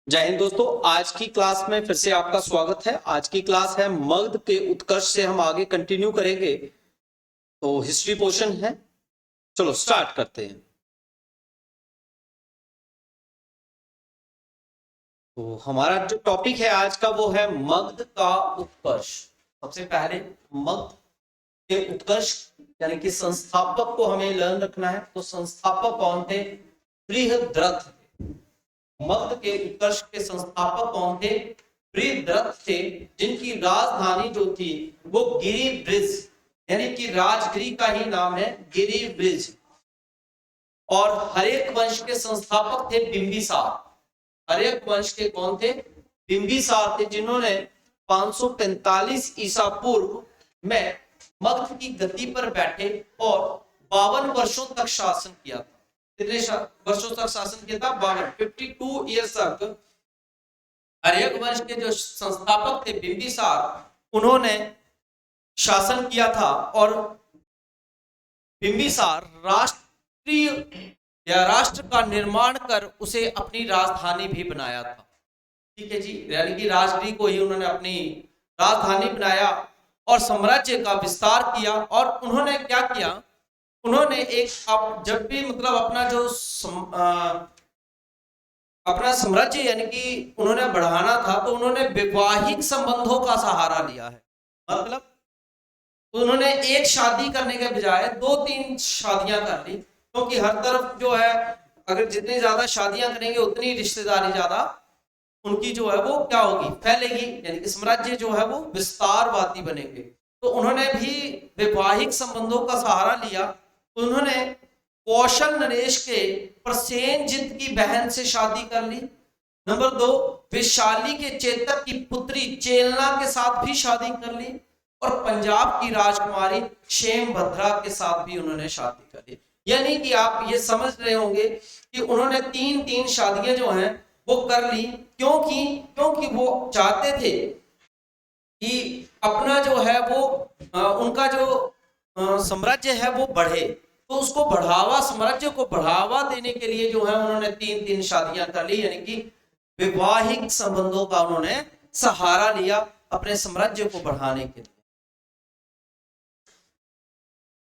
जय हिंद दोस्तों। आज की क्लास में फिर से आपका स्वागत है। आज की क्लास है मगध के उत्कर्ष से हम आगे कंटिन्यू करेंगे। तो हिस्ट्री पोर्शन है, चलो स्टार्ट करते हैं। तो हमारा जो टॉपिक है आज का वो है मगध का उत्कर्ष। सबसे पहले मगध के उत्कर्ष यानी कि संस्थापक को हमें लर्न रखना है। तो संस्थापक कौन थे? बृहद्रथ। मगध के उत्कर्ष के संस्थापक कौन थे? बृहद्रथ थे, जिनकी राजधानी जो थी वो गिरिब्रिज यानी कि राजगिरी का ही नाम है गिरिब्रिज। और हर्यक वंश के संस्थापक थे बिंबिसार। हर्यक वंश के कौन थे? बिंबिसार थे, जिन्होंने 545 ईसा पूर्व में मगध की गद्दी पर बैठे और 52 वर्षों तक शासन किया था। कितने वर्षों तक शासन किया था? 52 ईयर्स तक हर्यक वंश के जो संस्थापक थे बिंबिसार, उन्होंने शासन किया था। और बिंबिसार राष्ट्रीय या राष्ट्र का निर्माण कर उसे अपनी राजधानी भी बनाया था। ठीक है जी, यानी कि राजगिरी को ही उन्होंने अपनी राजधानी बनाया और साम्राज्य का विस्तार किया। और उन्होंने क्या किया? उन्होंने एक जब भी मतलब अपना जो अपना साम्राज्य यानी कि उन्होंने बढ़ाना था, तो उन्होंने वैवाहिक संबंधों का सहारा लिया है। मतलब उन्होंने एक शादी करने के बजाय 2-3 शादियां कर ली, क्योंकि हर तरफ जो है अगर जितनी ज्यादा शादियां करेंगे उतनी रिश्तेदारी ज्यादा उनकी जो है वो क्या होगी? फैलेगी, यानी कि साम्राज्य जो है वो विस्तारवादी बनेंगे। तो उन्होंने भी वैवाहिक संबंधों का सहारा लिया। उन्होंने कौशल नरेश के प्रसेनजित की बहन से शादी कर ली। नंबर 2, वैशाली के चेतक की पुत्री चेलना के साथ भी शादी कर ली। और पंजाब की राजकुमारी क्षेमभद्रा के साथ भी उन्होंने शादी कर ली। यानी कि आप ये समझ रहे होंगे कि उन्होंने 3-3 शादियां जो हैं वो कर ली। क्योंकि वो चाहते थे कि अपना जो है वो उनका जो साम्राज्य है वो बढ़े। तो उसको बढ़ावा, साम्राज्य को बढ़ावा देने के लिए जो है उन्होंने 3-3 शादियां कर ली, यानी कि वैवाहिक संबंधों का उन्होंने सहारा लिया अपने साम्राज्य को बढ़ाने के लिए।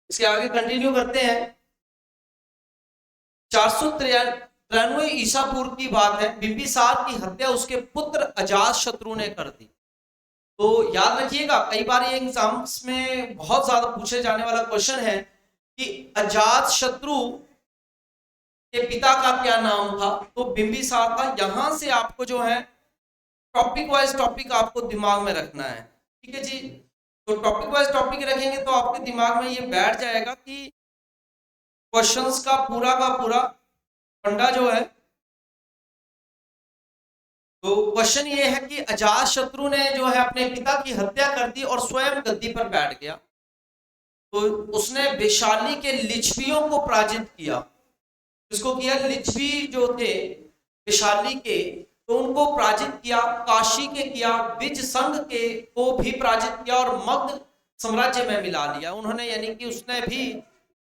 इसके आगे कंटिन्यू करते हैं। 493 ईसा पूर्व की बात है। बिंबिसार की हत्या उसके पुत्र अजातशत्रु ने कर दी। तो याद रखिएगा, कई बार ये एग्जाम्स में बहुत ज्यादा पूछे जाने वाला क्वेश्चन है कि अजातशत्रु के पिता का क्या नाम था? तो बिंबिसार था। यहां से आपको जो है टॉपिक वाइज टॉपिक आपको दिमाग में रखना है। ठीक है जी, तो टॉपिक वाइज टॉपिक रखेंगे तो आपके दिमाग में ये बैठ जाएगा कि क्वेश्चंस का पूरा फंडा जो है। तो क्वेश्चन ये है कि अजातशत्रु ने जो है अपने पिता की हत्या कर दी और स्वयं गद्दी पर बैठ गया। तो उसने वैशाली के लिच्छवियों को पराजित किया। इसको किया, लिच्छवी जो थे वैशाली के, तो उनको पराजित किया। काशी के किया, विज संघ के को भी पराजित किया और मगध साम्राज्य में मिला लिया उन्होंने। यानी कि उसने भी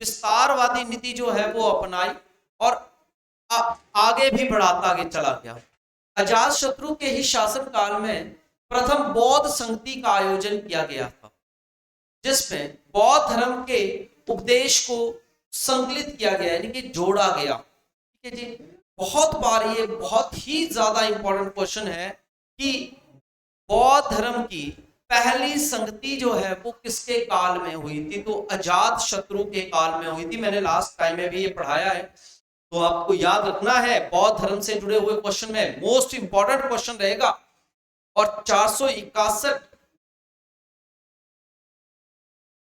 विस्तारवादी नीति जो है वो अपनाई और आगे भी बढ़ाता आगे चला गया। अजातशत्रु के ही शासन काल में प्रथम बौद्ध संगति का आयोजन किया गया था, जिसमें बौद्ध धर्म के उपदेश को संकलित किया गया, यानी कि जोड़ा गया। ठीक है जी, बहुत बार ये बहुत ही ज्यादा इंपॉर्टेंट क्वेश्चन है कि बौद्ध धर्म की पहली संगति जो है वो किसके काल में हुई थी? तो अजातशत्रु के काल में हुई थी। मैंने लास्ट टाइम में भी ये पढ़ाया है, तो आपको याद रखना है। बौद्ध धर्म से जुड़े हुए क्वेश्चन में मोस्ट इंपॉर्टेंट क्वेश्चन रहेगा। और 461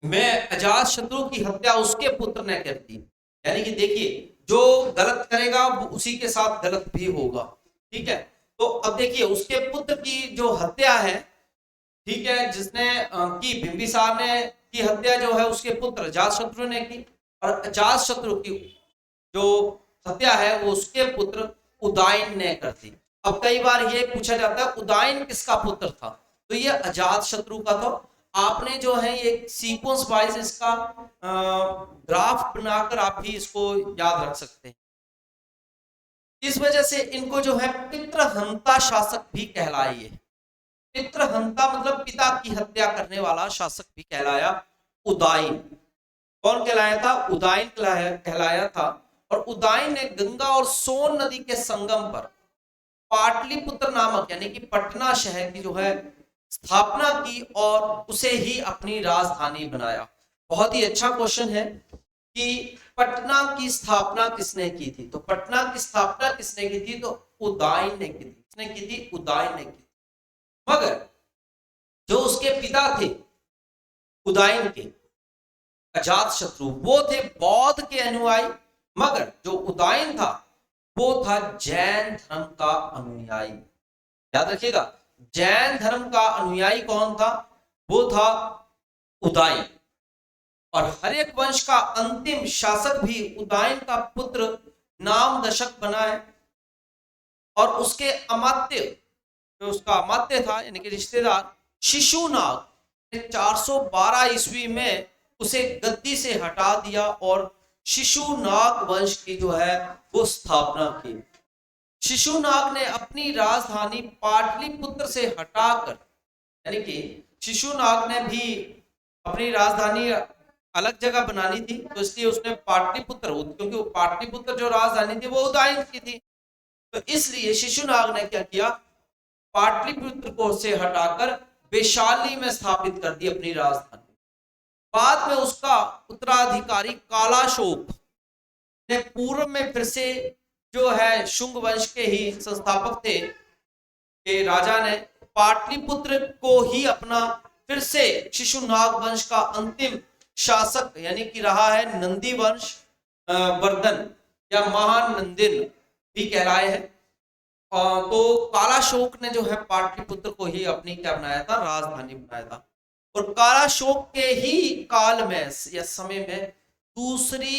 में अजातशत्रु की हत्या उसके पुत्र ने कर दी। यानी कि देखिए, जो गलत करेगा वो उसी के साथ गलत भी होगा। ठीक है, तो अब देखिए उसके पुत्र की जो हत्या है, ठीक है, जिसने की बिंबिसार ने की हत्या जो है उसके पुत्र अजातशत्रु ने की। और अजातशत्रु की जो हत्या है वो उसके पुत्र उदयन ने कर दी। अब कई बार ये पूछा जाता है उदयन किसका पुत्र था? तो ये अजातशत्रु का था। आपने जो है ये सीक्वेंस वाइज इसका ग्राफ बनाकर आप भी इसको याद रख सकते हैं। इस वजह से इनको जो है पितृहंता शासक भी कहलाए। ये पितृहंता मतलब पिता की हत्या करने वाला शासक भी कहलाया उदाइन। कौन कहलाया था? उदाइन कहलाया था। और उदाइन ने गंगा और सोन नदी के संगम पर पाटलिपुत्र नामक यानी कि पटना शहर की जो है स्थापना की और उसे ही अपनी राजधानी बनाया। बहुत ही अच्छा क्वेश्चन है कि पटना की स्थापना किसने की थी? तो पटना की स्थापना किसने की थी? तो उदाइन ने की थी। किसने की थी? उदाइन ने की थी। मगर जो उसके पिता थे उदाइन के, अजात शत्रु, वो थे बौद्ध के अनुयायी। मगर जो उदाइन था वो था जैन धर्म का अनुयायी। याद रखिएगा, जैन धर्म का अनुयायी कौन था? वो था उदाइन। और हर्यक वंश का अंतिम शासक भी उदाइन का पुत्र नाम दशक बना है। और उसके अमात्य, जो उसका अमात्य था यानी कि रिश्तेदार शिशुनाग ने 412 ईस्वी में उसे गद्दी से हटा दिया और शिशुनाग वंश की जो है वो स्थापना की। शिशुनाग ने अपनी राजधानी पाटलिपुत्र से हटाकर, यानी कि शिशुनाग ने भी अपनी राजधानी अलग जगह बनानी थी, तो इसलिए उसने पाटलिपुत्र, क्योंकि वो पाटलिपुत्र जो राजधानी थी वो उदाइन की थी, तो इसलिए शिशुनाग ने क्या किया? पाटलिपुत्र को से हटाकर वैशाली में स्थापित कर दी अपनी राजधानी। बाद में उसका उत्तराधिकारी कालाशोक ने पूर्व में फिर से जो है शुंग वंश के ही संस्थापक थे के राजा ने पाटलिपुत्र को ही अपना फिर से शिशुनाग वंश का अंतिम शासक यानी कि रहा है नंदी वंश वर्धन या महानंदिन भी कहलाए हैं। तो कालाशोक ने जो है पाटलिपुत्र को ही अपनी क्या बनाया था? राजधानी बनाया था। और कालाशोक के ही काल में या समय में दूसरी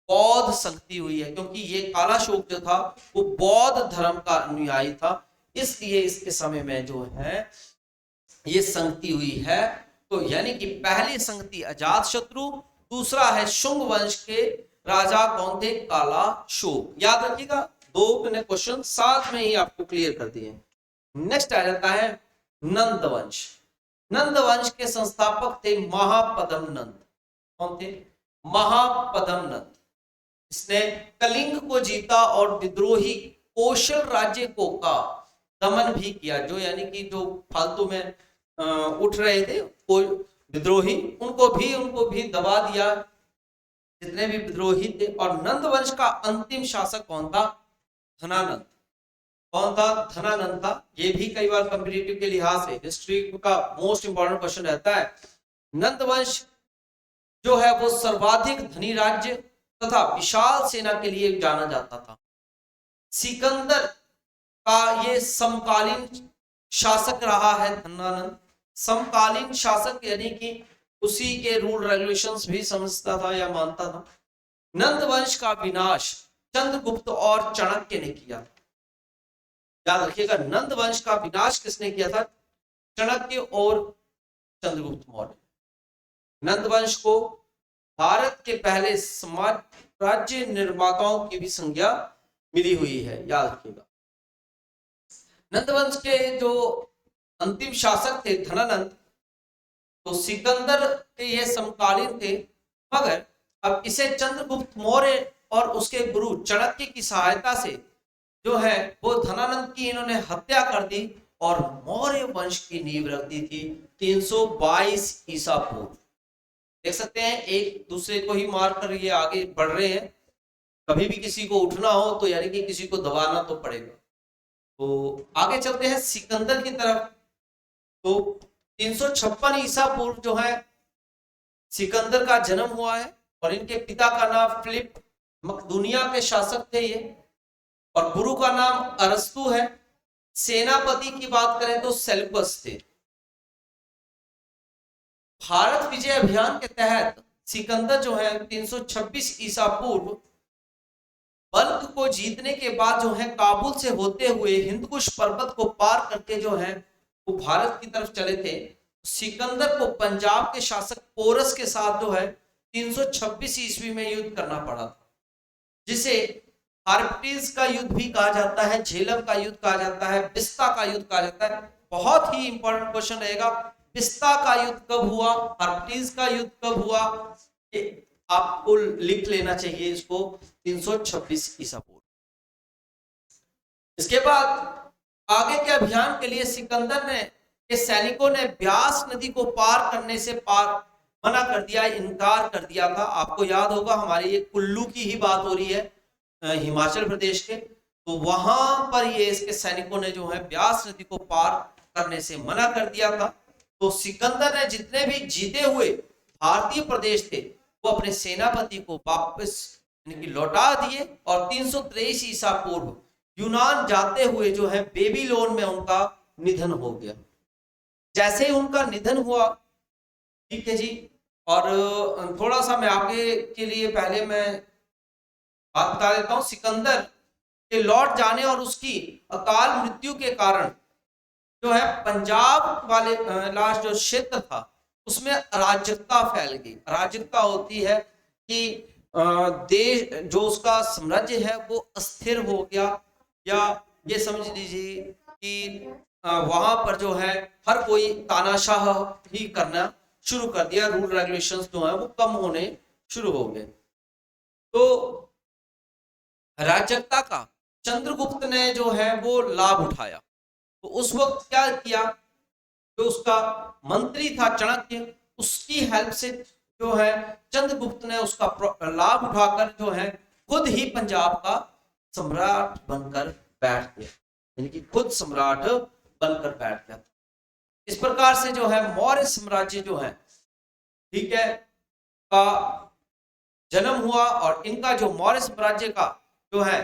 बौद्ध संगति हुई है, क्योंकि ये कालाशोक जो था वो बौद्ध धर्म का अनुयायी था, इसलिए इसके समय में जो है ये संगति हुई है। तो यानी कि पहली संगति अजात शत्रु, दूसरा है शुंग वंश के राजा कौन थे? कालाशोक। याद रखिएगा, 2 मैंने क्वेश्चन साथ में ही आपको क्लियर कर दिए। नेक्स्ट आ जाता है नंद वंश। नंद वंश के संस्थापक थे महापद्म नंद। कौन थे? महापद्म नंद। इसने कलिंग को जीता और विद्रोही कौशल राज्य को का दमन भी किया, जो यानी कि जो फालतू में उठ रहे थे कोई विद्रोही, उनको भी दबा दिया, जितने भी विद्रोही थे। और नंद वंश का अंतिम शासक कौन था? धनानंद। कौन था? धनानंद था। ये भी कई बार कॉम्पिटिटिव के लिहाज से हिस्ट्री का मोस्ट इंपॉर्टेंट क्वेश्चन रहता है। नंद वंश जो है वो सर्वाधिक धनी राज्य तथा विशाल सेना के लिए जाना जाता था। सिकंदर का ये समकालीन शासक रहा है धनानंद। समकालीन शासक यानी कि उसी के रूल रेगुलेशंस भी समझता था या मानता था। नंद वंश का विनाश चंद्रगुप्त और चाणक्य ने किया। याद रखिएगा, नंद वंश का विनाश किसने किया था? चाणक्य और चंद्रगुप्त मौर्य। नंद वंश को भारत के पहले समाज राज्य निर्माताओं की भी संज्ञा मिली हुई है। याद रखिएगा, नंद वंश के जो अंतिम शासक थे धनानंद, तो सिकंदर के ये समकालीन थे, मगर अब इसे चंद्रगुप्त मौर्य और उसके गुरु चाणक्य की सहायता से जो है वो धनानंद की इन्होंने हत्या कर दी और मौर्य वंश की नींव रख दी थी 322 ईसा पूर्व। देख सकते हैं एक दूसरे को ही मार कर ये आगे बढ़ रहे हैं। कभी भी किसी को उठना हो तो यानी कि किसी को दबाना तो पड़ेगा। तो आगे चलते हैं सिकंदर की तरफ। तो 356 ईसा पूर्व जो है सिकंदर का जन्म हुआ है और इनके पिता का नाम फिलिप मकदूनिया के शासक थे ये, और गुरु का नाम अरस्तु है। सेनापति की बात करें तो सेल्युकस थे। भारत विजय अभियान के तहत सिकंदर जो है 326 ईसा पूर्व बल्ख को जीतने के बाद जो है काबुल से होते हुए हिंदकुश पर्वत को पार करके जो है वो भारत की तरफ चले थे। सिकंदर को पंजाब के शासक पोरस के साथ जो है 326 ईस्वी में युद्ध करना पड़ा था, जिसे हार्पिस का युद्ध भी कहा जाता है, झेलम का युद्ध कहा जाता है, बिस्ता का युद्ध कहा जाता है। बहुत ही इंपॉर्टेंट क्वेश्चन रहेगा, बिस्ता का युद्ध कब हुआ, हार्पिस का युद्ध कब हुआ, ये आपको लिख लेना चाहिए इसको, 326 ईसा पूर्व। इसके बाद आगे के अभियान के लिए सिकंदर ने के सैनिकों ने ब्यास नदी को पार करने से मना कर दिया, इनकार कर दिया था। आपको याद होगा हमारी ये कुल्लू की ही बात हो रही है, हिमाचल प्रदेश के, तो वहां पर ये इसके सैनिकों ने जो है ब्यास नदी को पार करने से मना कर दिया था। तो सिकंदर ने जितने भी जीते हुए भारतीय प्रदेश थे वो अपने सेनापति को वापस लौटा दिए, और 323 ईसा पूर्व यूनान जाते हुए जो है बेबीलोन में उनका निधन हो गया। जैसे ही उनका निधन हुआ, ठीक है जी, और थोड़ा सा मैं आगे के लिए पहले मैं बात बता देता हूं। सिकंदर के लौट जाने और उसकी अकाल मृत्यु के कारण जो है पंजाब वाले लास्ट जो क्षेत्र था उसमें अराजकता फैल गई। अराजकता होती है कि देश जो उसका साम्राज्य है वो अस्थिर हो गया, या ये समझ लीजिए कि वहां पर जो है हर कोई तानाशाह ही करना शुरू कर दिया, रूल रेगुलेशंस जो है वो कम होने शुरू हो गए। तो अराजकता का चंद्रगुप्त ने जो है वो लाभ उठाया। तो उस वक्त क्या किया, जो उसका मंत्री था चाणक्य, उसकी हेल्प से जो है चंद्रगुप्त ने उसका लाभ उठाकर जो है खुद ही पंजाब का सम्राट बनकर बैठ गया, यानी कि खुद सम्राट बनकर बैठ गया। इस प्रकार से जो है मौर्य साम्राज्य जो है, ठीक है, का जन्म हुआ। और इनका जो मौर्य साम्राज्य का जो है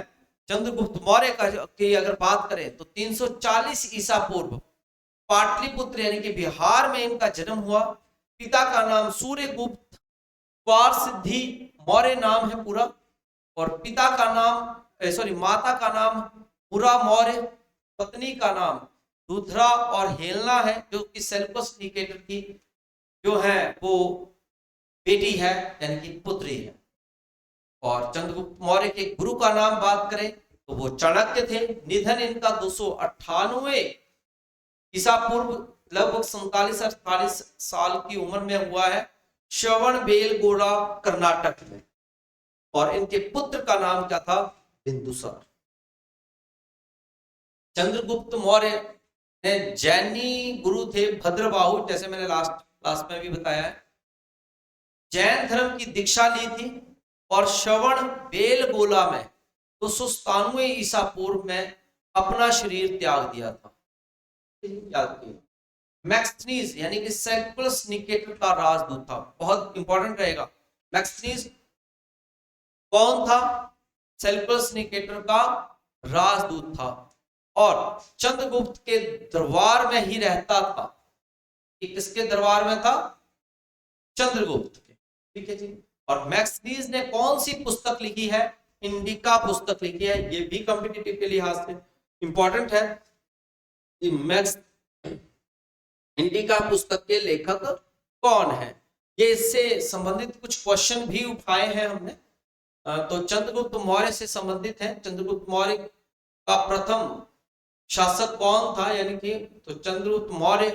चंद्रगुप्त मौर्य का की अगर बात करें तो 340 ईसा पूर्व पाटलिपुत्र यानी कि बिहार में इनका जन्म हुआ। पिता का नाम सूर्यगुप्त सिद्धि मौर्य नाम है पूरा, और पिता का नाम माता का नाम पुरा मौर्य, पत्नी का नाम रुद्रा और हेलना है, जो कि सेल्युकस निकेटर की जो है वो बेटी है, यानी कि पुत्री है। और चंद्रगुप्त मौर्य के गुरु का नाम बात करें तो वो चाणक्य थे। निधन इनका 298 ईसा पूर्व लगभग 47-48 साल की उम्र में हुआ है, श्रवणबेलगोला कर्नाटक में। और इनके पुत्र का नाम क्या था, बिंदुसार। चंद्रगुप्त मौर्य ने जैनी गुरु थे भद्रबाहु, जैसे मैंने लास्ट क्लास में भी बताया है, जैन धर्म की दीक्षा ली थी। और श्रवणबेलगोला में 297 ईसा पूर्व में अपना शरीर त्याग दिया था। मैक्सनीज यानी कि सेल्युकस निकेटर का राजदूत था, बहुत इंपॉर्टेंट रहेगा। मैक्सनीज कौन था, सेल्युकस निकेटर का राजदूत था, और चंद्रगुप्त के दरबार में ही रहता था। किसके दरबार में था, चंद्रगुप्त के, ठीक है जी। और मैक्सनीज ने कौन सी पुस्तक लिखी है, इंडिका पुस्तक लिखी है, ये भी कॉम्पिटिटिव के लिहाज से इंपॉर्टेंट है। मैक्स इंडिका पुस्तक के लेखक कौन है, ये इससे संबंधित कुछ क्वेश्चन भी उठाए हैं हमने। तो चंद्रगुप्त मौर्य से संबंधित है। चंद्रगुप्त मौर्य का प्रथम शासक कौन था, यानी कि तो चंद्रगुप्त मौर्य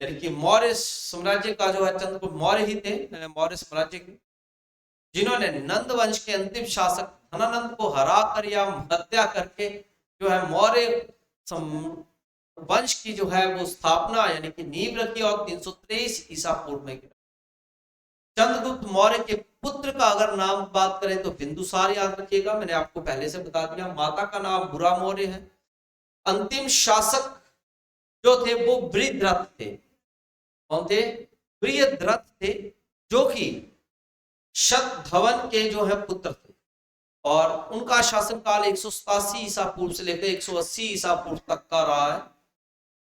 यानी कि मौर्य साम्राज्य का जो है चंद्रगुप्त मौर्य ही थे, मौर्य साम्राज्य के, जिन्होंने नंद वंश के अंतिम शासक धनानंद को हरा कर या हत्या करके जो है मौर्य वंश की जो है वो स्थापना यानी कि नींव रखी, और 323 ईसा पूर्व में। चंद्रगुप्त मौर्य के पुत्र का अगर नाम बात करें तो बिंदुसार याद रखिएगा, मैंने आपको पहले से बता दिया। माता का नाम बुरा मौर्य है। अंतिम शासक जो थे वो बृहद्रथ थे। कौन थे, बृहद्रथ थे, जो कि शतधवन के जो है पुत्र थे, और उनका शासनकाल 187 ईसा पूर्व से लेकर 180 ईसा पूर्व तक का रहा है।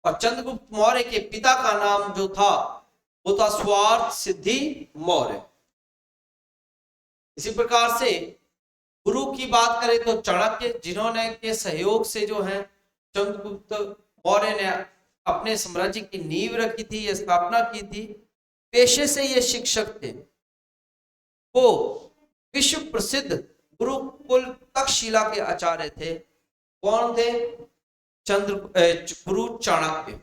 और चंद्रगुप्त मौर्य के पिता का नाम जो था वो था स्वार्थ सिद्धि मौर्य। इसी प्रकार से गुरु की बात करें तो चाणक्य, जिन्होंने के सहयोग से जो है चंद्रगुप्त मौर्य ने अपने साम्राज्य की नींव रखी थी, यह स्थापना की थी। पेशे से ये शिक्षक थे। वो विश्व प्रसिद्ध गुरुकुल तक्षशिला के आचार्य थे। कौन थे? गुरु चाणक्य।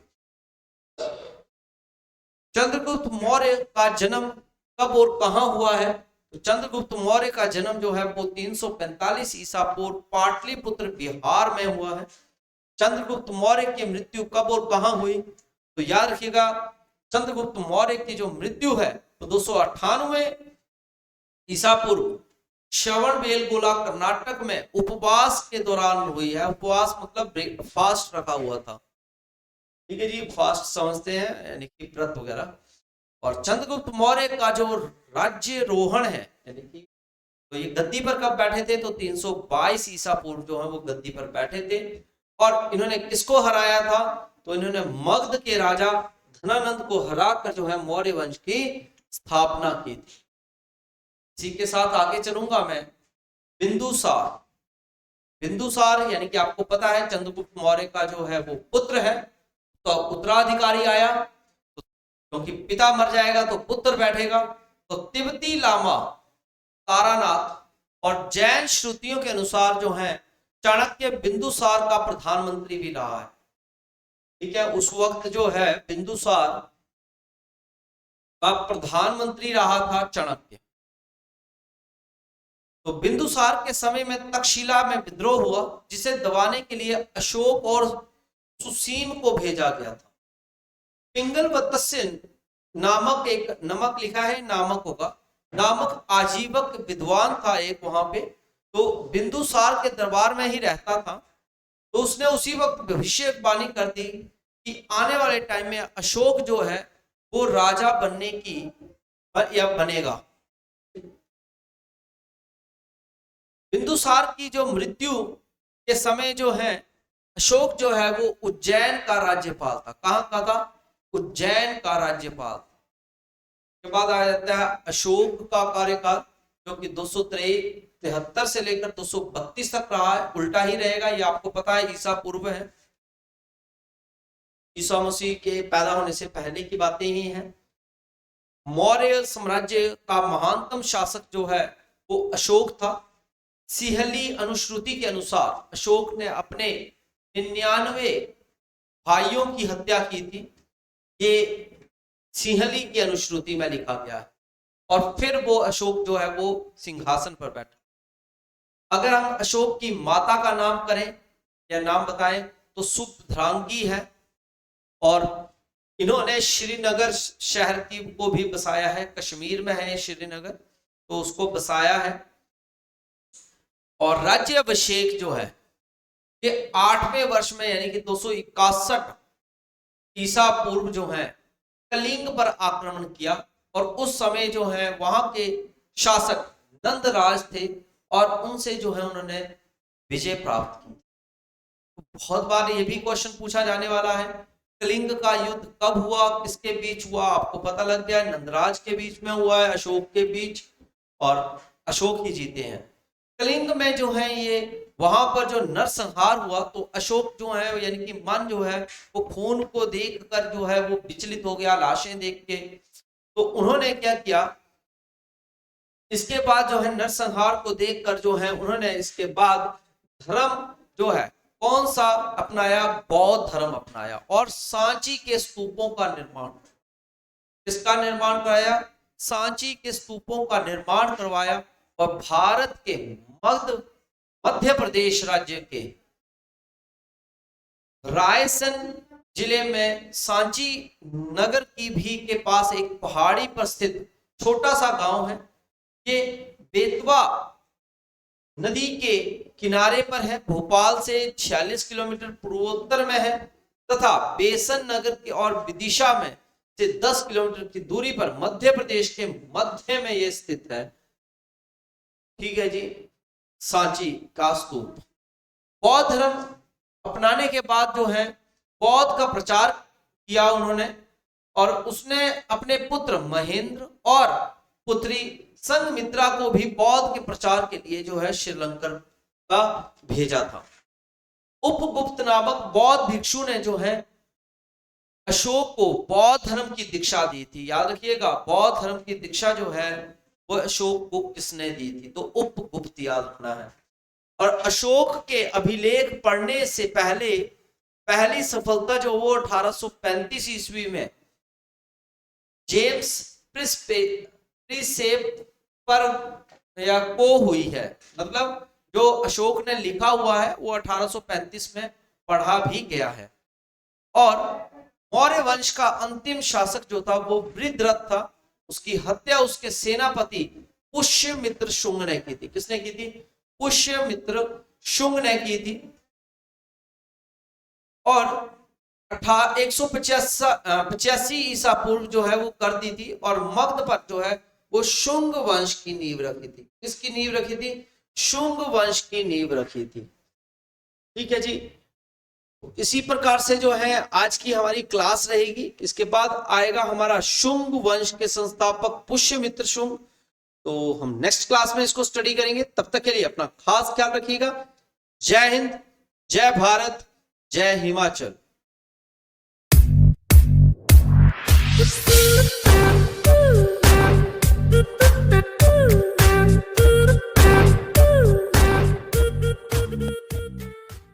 चंद्रगुप्त मौर्य का जन्म कब और कहां हुआ है? तो चंद्रगुप्त मौर्य का जन्म जो है वो 345 ईसा पूर्व पाटलिपुत्र बिहार में हुआ है। चंद्रगुप्त मौर्य की मृत्यु कब और कहां हुई? तो याद रखिएगा, चंद्रगुप्त मौर्य की जो मृत्यु है तो 298 ईसा पूर्व श्रवण बेलगोला कर्नाटक में उपवास के दौरान हुई है। उपवास मतलब फास्ट रखा हुआ था, ठीक है जी, फास्ट समझते हैं यानी कि व्रत वगैरह। और चंद्रगुप्त मौर्य का जो राज्यरोहण है यानी कि तो ये गद्दी पर कब बैठे थे? तो 322 ईसा पूर्व जो है वो गद्दी पर बैठे थे। और इन्होंने किसको हराया था? तो इन्होंने मगध के राजा धनानंद को हराकर जो है मौर्य वंश की स्थापना की थी। इसी के साथ आगे चलूंगा मैं। बिंदुसार। बिंदुसार यानी कि आपको पता है चंद्रगुप्त मौर्य का जो है वो पुत्र है, तो उत्तराधिकारी आया, तो क्योंकि पिता मर जाएगा तो पुत्र बैठेगा। तो तिब्बती लामा तारानाथ और जैन श्रुतियों के अनुसार जो है चाणक्य बिंदुसार का प्रधानमंत्री भी रहा है, ठीक है। उस वक्त जो है बिंदुसार का प्रधानमंत्री रहा था चाणक्य। तो बिंदुसार के समय में तक्षशिला में विद्रोह हुआ, जिसे दबाने के लिए अशोक और सुसीम को भेजा गया था। पिंगलवत्स्य नामक एक, नमक लिखा है नामक होगा, नामक आजीवक विद्वान था एक वहां पे, तो बिंदुसार के दरबार में ही रहता था। तो उसने उसी वक्त भविष्यवाणी कर दी कि आने वाले टाइम में अशोक जो है वो राजा बनने की या बनेगा। बिंदुसार की जो मृत्यु के समय जो है अशोक जो है वो उज्जैन का राज्यपाल था। कहां का था? उज्जैन का राज्यपाल। के बाद आ जाता है अशोक का कार्यकाल, जो कि 273 से लेकर 232 तक रहा है। उल्टा ही रहेगा, ये आपको पता है, ईसा पूर्व है, ईसा मसीह के पैदा होने से पहले की बातें ही हैं। मौर्य साम्राज्य का महानतम शासक जो है वो अशोक था। सिहली अनुश्रुति के अनुसार अशोक ने अपने 99 भाइयों की हत्या की थी। ये सिहली की अनुश्रुति में लिखा गया है। और फिर वो अशोक जो है वो सिंहासन पर बैठा। अगर हम अशोक की माता का नाम करें या नाम बताएं तो सुभद्रांगी है, और इन्होंने श्रीनगर शहर की को भी बसाया है। कश्मीर में है श्रीनगर, तो उसको बसाया है। और राज्याभिषेक जो है ये 8वें वर्ष में यानी कि 261 ईसा पूर्व जो है कलिंग पर आक्रमण किया, और उस समय जो है वहां के शासक नंदराज थे और उनसे जो है उन्होंने विजय प्राप्त की। बहुत बार ये भी क्वेश्चन पूछा जाने वाला है, कलिंग का युद्ध कब हुआ, किसके बीच हुआ? आपको पता लग गया, नंदराज के बीच में हुआ है, अशोक के बीच, और अशोक ही जीते हैं। कलिंग में जो है ये वहां पर जो नरसंहार हुआ, तो अशोक जो है यानी कि मन जो है वो खून को देखकर जो है वो विचलित हो गया, लाशें देख के। तो उन्होंने क्या किया, इसके बाद जो है नरसंहार को देखकर जो है उन्होंने इसके बाद धर्म जो है कौन सा अपनाया? बौद्ध धर्म अपनाया, और सांची के स्तूपों का निर्माण, किसका निर्माण कराया? सांची के स्तूपों का निर्माण करवाया। और भारत के मध्य प्रदेश राज्य के रायसेन जिले में सांची नगर की भी के पास एक पहाड़ी पर स्थित छोटा सा गांव है। ये बेतवा नदी के किनारे पर है, भोपाल से 46 किलोमीटर पूर्वोत्तर में है, तथा बेसन नगर के और विदिशा में से 10 किलोमीटर की दूरी पर मध्य प्रदेश के मध्य में यह स्थित है। ठीक है जी। सांची का स्तूप। बौद्ध धर्म अपनाने के बाद जो है बौद्ध का प्रचार किया उन्होंने, और उसने अपने पुत्र महेंद्र और पुत्री संघमित्रा को भी बौद्ध के प्रचार के लिए जो है श्रीलंका का भेजा था। उपगुप्त नामक बौद्ध भिक्षु ने जो है अशोक को बौद्ध धर्म की दीक्षा दी थी। याद रखिएगा, बौद्ध धर्म की दीक्षा जो है वो अशोक को किसने दी थी? तो उपगुप्त याद रखना है। और अशोक के अभिलेख पढ़ने से पहले पहली सफलता जो वो 1835 ईस्वी में जेम्स प्रिसेप पर या को हुई है। मतलब जो अशोक ने लिखा हुआ है वो 1835 में पढ़ा भी गया है। और मौर्य वंश का अंतिम शासक जो था वो वृद्धरथ था। उसकी हत्या उसके सेनापति पुष्यमित्र शुंग ने की थी। किसने की थी? पुष्यमित्र शुंग ने की थी। और 185 ईसा पूर्व जो है वो कर दी थी। और मगध पर जो है वो शुंग वंश की नींव रखी थी। किसकी नींव रखी थी? शुंग वंश की नींव रखी थी। ठीक है जी। इसी प्रकार से जो है आज की हमारी क्लास रहेगी। इसके बाद आएगा हमारा शुंग वंश के संस्थापक पुष्यमित्र शुंग। तो हम नेक्स्ट क्लास में इसको स्टडी करेंगे। तब तक के लिए अपना खास ख्याल रखिएगा। जय हिंद, जय भारत, जय हिमाचल।